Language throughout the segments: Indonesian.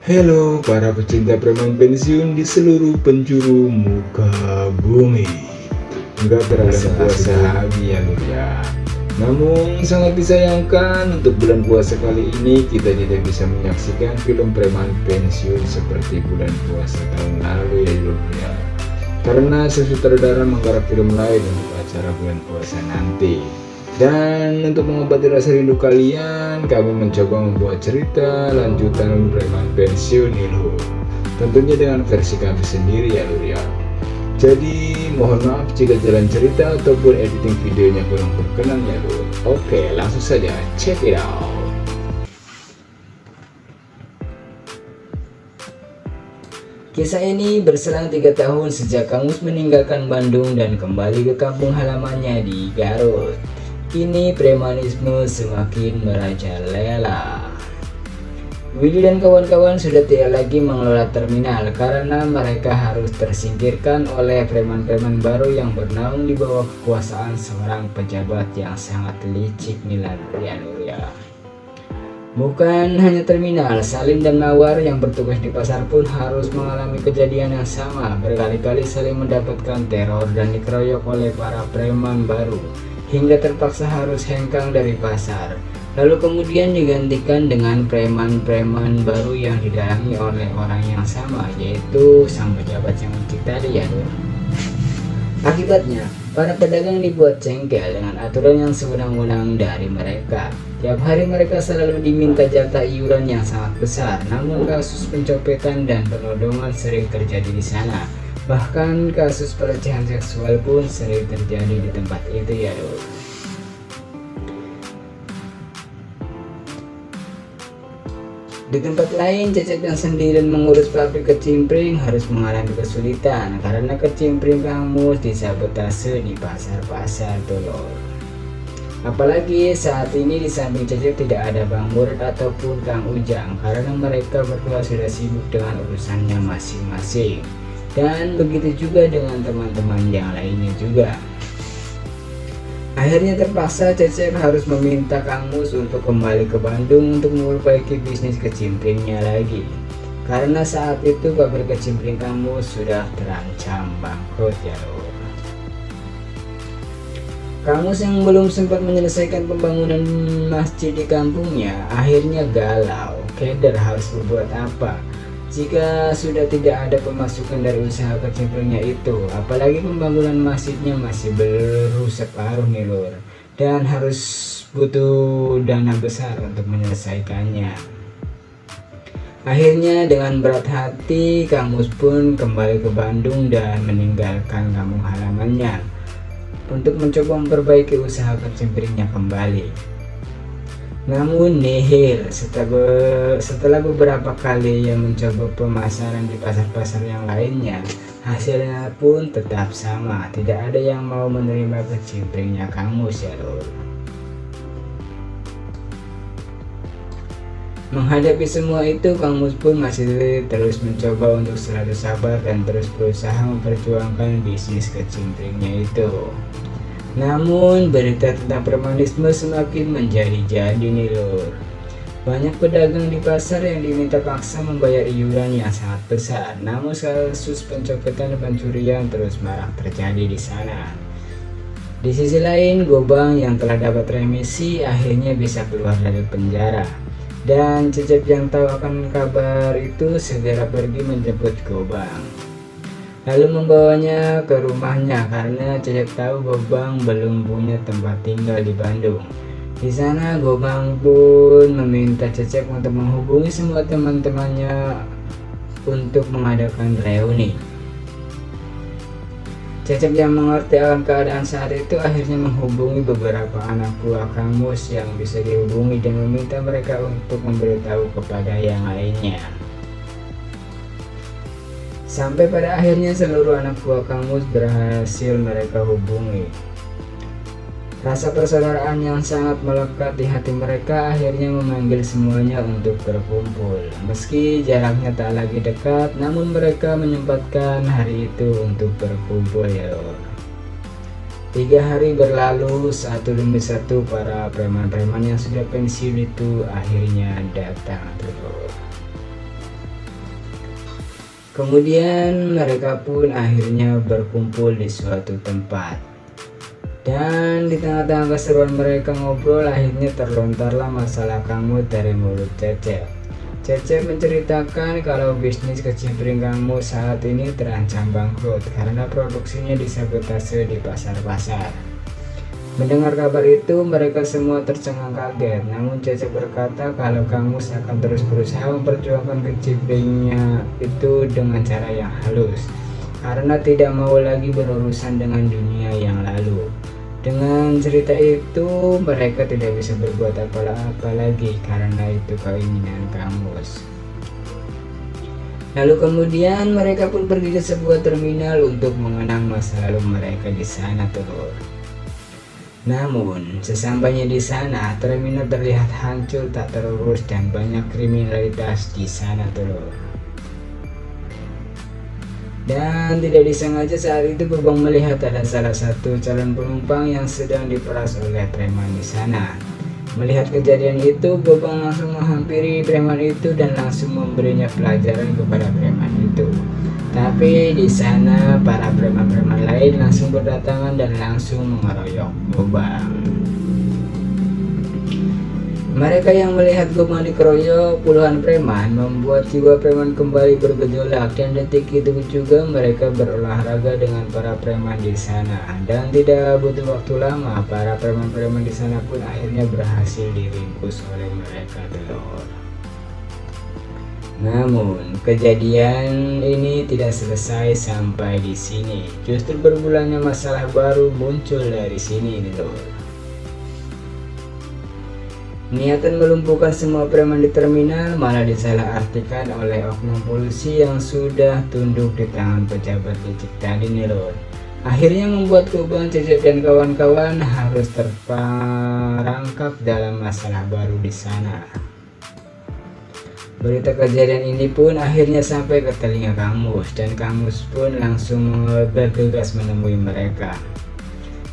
Halo para pecinta preman pensiun di seluruh penjuru muka bumi. Enggak terasa puasa lagi ya Lur ya. Namun sangat disayangkan untuk bulan puasa kali ini kita tidak bisa menyaksikan film preman pensiun seperti bulan puasa tahun lalu ya Lur ya. Karena sutradara menggarap film lain untuk acara bulan puasa nanti. Dan untuk mengobati rasa rindu kalian, kami mencoba membuat cerita lanjutan preman pensiun nih Lur. Tentunya dengan versi kami sendiri ya Lur ya. Jadi mohon maaf jika jalan cerita ataupun editing videonya kurang berkenan ya Lur. Oke, langsung saja check it out. Kisah ini berselang 3 tahun sejak Kang Mus meninggalkan Bandung dan kembali ke kampung halamannya di Garut. Kini premanisme semakin merajalela. Willy dan kawan-kawan sudah tidak lagi mengelola terminal karena mereka harus tersingkirkan oleh preman-preman baru yang bernaung di bawah kekuasaan seorang pejabat yang sangat licik Milan Rianuria. Bukan hanya terminal, Salim dan Mawar yang bertugas di pasar pun harus mengalami kejadian yang sama, berkali-kali saling mendapatkan teror dan dikeroyok oleh para preman baru, hingga terpaksa harus hengkang dari pasar. Lalu kemudian digantikan dengan preman-preman baru yang didalangi oleh orang yang sama, yaitu sang pejabat yang licik tadi ya Nur. Akibatnya, para pedagang dibuat jengkel dengan aturan yang sewenang-wenang dari mereka. Tiap hari mereka selalu diminta jatah iuran yang sangat besar, namun kasus pencopetan dan penodongan sering terjadi di sana. Bahkan kasus pelecehan seksual pun sering terjadi di tempat itu ya Dok. Di tempat lain, Cecep yang sendirian mengurus pabrik kecimpring harus mengalami kesulitan karena kecimpring Kang Mus disabotase di pasar-pasar Telur. Apalagi saat ini di samping Cecep tidak ada Bang Murad ataupun Kang Ujang karena mereka berdua sudah sibuk dengan urusannya masing-masing. Dan begitu juga dengan teman-teman yang lainnya juga. Akhirnya terpaksa Cecep harus meminta Kang Mus untuk kembali ke Bandung untuk memperbaiki bisnis kecimpringnya lagi. Karena saat itu pabrik kecimpring Kang Mus sudah terancam bangkrut ya Lur. Kang Mus yang belum sempat menyelesaikan pembangunan masjid di kampungnya akhirnya galau, keder harus berbuat apa jika sudah tidak ada pemasukan dari usaha kecimpringnya itu, apalagi pembangunan masjidnya masih baru separuh nih Lur, dan harus butuh dana besar untuk menyelesaikannya. Akhirnya dengan berat hati Kang Mus pun kembali ke Bandung dan meninggalkan kampung halamannya untuk mencoba memperbaiki usaha kecimpringnya kembali. Namun nihil, setelah beberapa kali yang mencoba pemasaran di pasar-pasar yang lainnya, hasilnya pun tetap sama, tidak ada yang mau menerima kecimpringnya Kang Mus ya Lur. Menghadapi semua itu, Kang Mus pun masih terus mencoba untuk selalu sabar dan terus berusaha memperjuangkan bisnis kecimpringnya itu. Namun berita tentang premanisme semakin menjadi-jadi nih Lur. Banyak pedagang di pasar yang diminta paksa membayar iuran yang sangat besar. Namun kasus pencopetan dan pencurian terus marak terjadi di sana. Di sisi lain, Gobang yang telah dapat remisi akhirnya bisa keluar dari penjara. Dan Cecep yang tahu akan kabar itu segera pergi menjemput Gobang, lalu membawanya ke rumahnya karena Cecep tahu Gobang belum punya tempat tinggal di Bandung. Di sana Gobang pun meminta Cecep untuk menghubungi semua teman-temannya untuk mengadakan reuni. Cecep yang mengerti akan keadaan saat itu akhirnya menghubungi beberapa anak buah Kang Mus yang bisa dihubungi dan meminta mereka untuk memberitahu kepada yang lainnya. Sampai pada akhirnya seluruh anak buah Kang Mus berhasil mereka hubungi. Rasa persaudaraan yang sangat melekat di hati mereka akhirnya memanggil semuanya untuk berkumpul. Meski jaraknya tak lagi dekat, namun mereka menyempatkan hari itu untuk berkumpul ya Lord. 3 hari berlalu, satu demi satu para preman-preman yang sudah pensiun itu akhirnya datang terus. Kemudian mereka pun akhirnya berkumpul di suatu tempat. Dan di tengah-tengah keseruan mereka ngobrol, akhirnya terlontarlah masalah Kang Mus dari mulut Cecep. Cecep menceritakan kalau bisnis kecimpring Kang Mus saat ini terancam bangkrut karena produksinya disabotase di pasar-pasar. Mendengar kabar itu, mereka semua tercengang kaget. Namun Cecep berkata kalau Kang Mus akan terus berusaha memperjuangkan kecimpringnya itu dengan cara yang halus, karena tidak mau lagi berurusan dengan dunia yang lalu. Dengan cerita itu, mereka tidak bisa berbuat apa-apa lagi karena itu keinginan Kang Mus. Lalu kemudian mereka pun pergi ke sebuah terminal untuk mengenang masa lalu mereka di sana, telur. Namun, sesampainya di sana, terminal terlihat hancur tak terurus dan banyak kriminalitas di sana, telur. Dan tidak disengaja saat itu Gobang melihat ada salah satu calon penumpang yang sedang diperas oleh preman di sana. Melihat kejadian itu, Gobang langsung menghampiri preman itu dan langsung memberinya pelajaran kepada preman itu. Tapi di sana para preman-preman lain langsung berdatangan dan langsung mengeroyok Gobang. Mereka yang melihat Gobang dikeroyok puluhan preman membuat jiwa preman kembali bergejolak, dan detik itu juga mereka berolahraga dengan para preman di sana. Dan tidak butuh waktu lama, para preman-preman di sana pun akhirnya berhasil diringkus oleh mereka, telur. Namun kejadian ini tidak selesai sampai di sini. Justru bermulanya masalah baru muncul dari sini, telur. Niatan melumpuhkan semua preman di terminal malah disalahartikan oleh oknum polisi yang sudah tunduk di tangan pejabat licik tadi, nih lor. Akhirnya membuat Gobang, Cecep dan kawan-kawan harus terperangkap dalam masalah baru di sana. Berita kejadian ini pun akhirnya sampai ke telinga Kang Mus, dan Kang Mus pun langsung bergegas menemui mereka.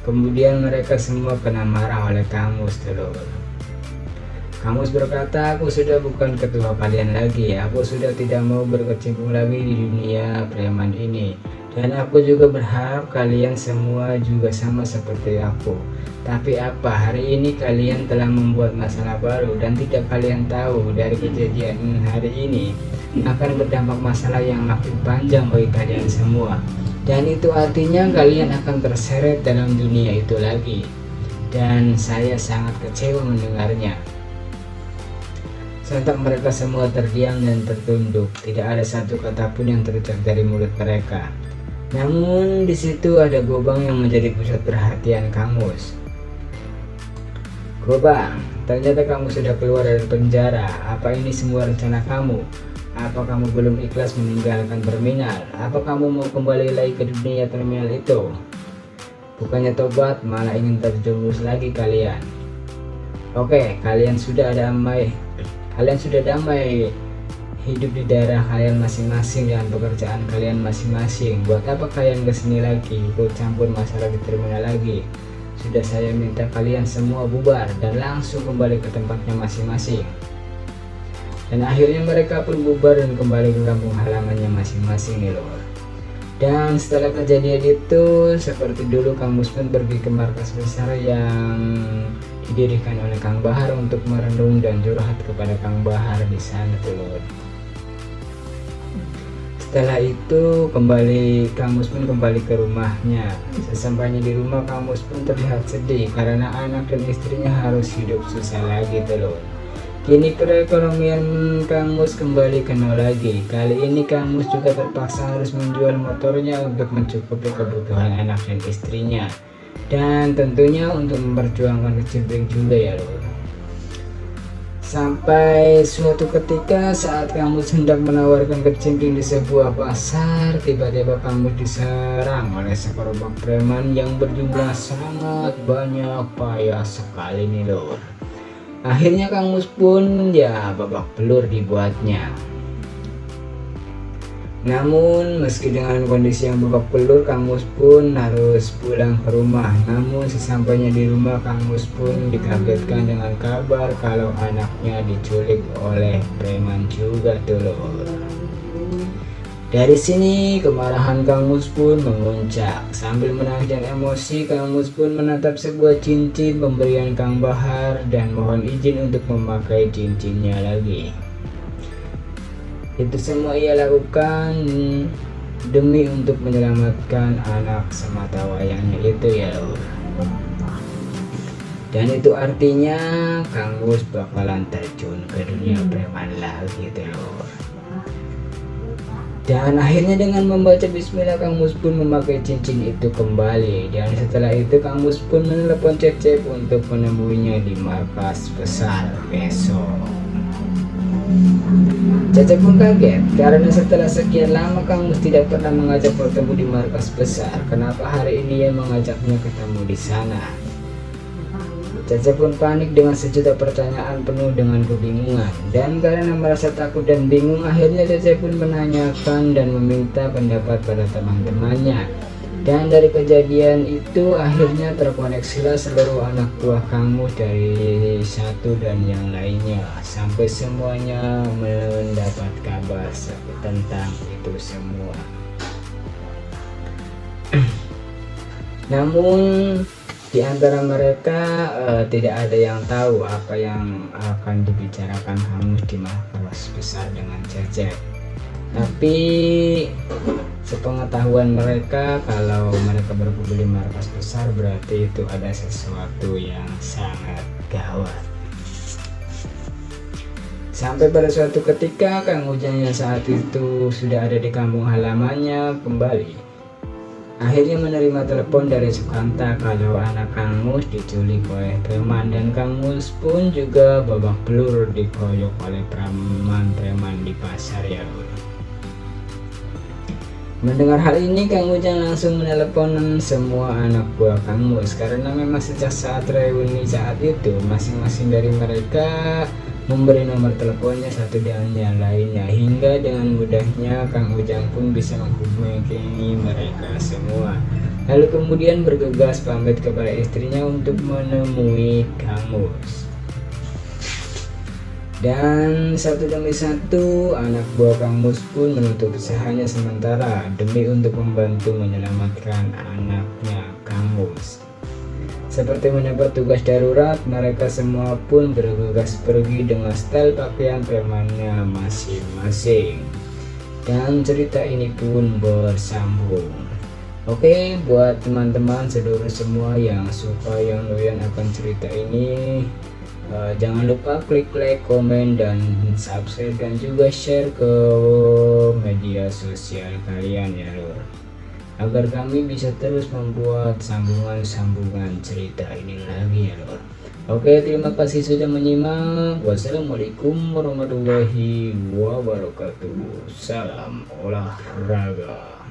Kemudian mereka semua kena marah oleh Kang Mus, telur. Kang Mus berkata, aku sudah bukan ketua kalian lagi, aku sudah tidak mau berkecimpung lagi di dunia preman ini. Dan aku juga berharap kalian semua juga sama seperti aku. Tapi apa, hari ini kalian telah membuat masalah baru dan tidak kalian tahu dari kejadian hari ini akan berdampak masalah yang makin panjang bagi kalian semua. Dan itu artinya kalian akan terseret dalam dunia itu lagi. Dan saya sangat kecewa mendengarnya. Sontak mereka semua terdiam dan tertunduk, tidak ada satu kata pun yang terucap dari mulut mereka. Namun di situ ada Gobang yang menjadi pusat perhatian Kang Mus. Gobang, ternyata kamu sudah keluar dari penjara. Apa ini semua rencana kamu? Apa kamu belum ikhlas meninggalkan terminal? Apa kamu mau kembali lagi ke dunia terminal itu? Bukannya tobat, malah ingin terjerumus lagi kalian. Oke, kalian sudah damai hidup di daerah kalian masing-masing dan pekerjaan kalian masing-masing. Buat apa kalian kesini lagi, ikut campur masalah di terminal lagi? Sudah saya minta kalian semua bubar dan langsung kembali ke tempatnya masing-masing. Dan akhirnya mereka pun bubar dan kembali ke kampung halamannya masing-masing, nih lor. Dan setelah kejadian itu, seperti dulu Kang Mus pun pergi ke markas besar yang didirikan oleh Kang Bahar untuk merenung dan curhat kepada Kang Bahar di sana, telur. Setelah itu Kang Mus pun kembali ke rumahnya. Sesampainya di rumah, Kang Mus pun terlihat sedih karena anak dan istrinya harus hidup susah lagi, telur. Kini perekonomian Kang Mus kembali ke nol lagi. Kali ini Kang Mus juga terpaksa harus menjual motornya untuk mencukupi kebutuhan anak dan istrinya. Dan tentunya untuk memperjuangkan kecimpring juga, ya lor. Sampai suatu ketika saat Kang Mus hendak menawarkan kecimpring di sebuah pasar, tiba-tiba Kang Mus diserang oleh sekelompok preman yang berjumlah sangat banyak, payah sekali, nih lor. Akhirnya Kang Mus pun babak belur dibuatnya. Namun meski dengan kondisi yang babak belur, Kang Mus pun harus pulang ke rumah. Namun sesampainya di rumah, Kang Mus pun dikagetkan dengan kabar kalau anaknya diculik oleh preman juga, telur. Dari sini kemarahan Kang Mus pun memuncak. Sambil menahan emosi, Kang Mus pun menatap sebuah cincin pemberian Kang Bahar dan mohon izin untuk memakai cincinnya lagi. Itu semua ia lakukan demi untuk menyelamatkan anak semata wayangnya itu ya lur. Dan itu artinya Kang Mus bakalan terjun ke dunia preman lagi gitu lur. Dan akhirnya dengan membaca bismillah, Kang Mus pun memakai cincin itu kembali. Dan setelah itu Kang Mus pun menelepon Cecep untuk menemuinya di markas besar besok. Cecep pun kaget karena setelah sekian lama Kang Mus tidak pernah mengajak bertemu di markas besar. Kenapa hari ini ia mengajaknya ketemu di sana? Cecep pun panik dengan sejuta pertanyaan penuh dengan kebingungan. Dan karena merasa takut dan bingung, akhirnya Cecep pun menanyakan dan meminta pendapat pada teman-temannya. Dan dari kejadian itu akhirnya terkoneksilah seluruh anak buah Kang Mus dari satu dan yang lainnya, sampai semuanya mendapat kabar tentang itu semua. Namun di antara mereka tidak ada yang tahu apa yang akan dibicarakan Kang Mus di markas besar dengan Cecep. Tapi sepengetahuan mereka, kalau mereka berkumpul di markas besar berarti itu ada sesuatu yang sangat gawat. Sampai pada suatu ketika Kang Ujang yang saat itu sudah ada di kampung halamannya kembali akhirnya menerima telepon dari Sukanta kalau anak Kang Mus diculik oleh preman, dan Kang Mus pun juga babak belur dikoyok oleh preman di pasar ya. Mendengar hal ini, Kang Ujang langsung menelepon semua anak buah Kang Mus, karena memang sejak saat reuni saat itu masing-masing dari mereka memberi nomor teleponnya satu dan yang lainnya, hingga dengan mudahnya Kang Ujang pun bisa menghubungi mereka semua. Lalu kemudian bergegas pamit kepada istrinya untuk menemui Kang Mus. Dan satu demi satu anak buah Kang Mus pun menutup usahanya sementara demi untuk membantu menyelamatkan anaknya Kang Mus. Seperti mendapat tugas darurat, mereka semua pun bergegas pergi dengan style pakaian premannya masing-masing. Dan cerita ini pun bersambung. Oke, buat teman-teman seluruh semua yang suka, yang doyan akan cerita ini, jangan lupa klik like, komen, dan subscribe, dan juga share ke media sosial kalian ya lur, agar kami bisa terus membuat sambungan-sambungan cerita ini lagi ya lor. Oke, terima kasih sudah menyimak. Wassalamualaikum warahmatullahi wabarakatuh. Salam olahraga.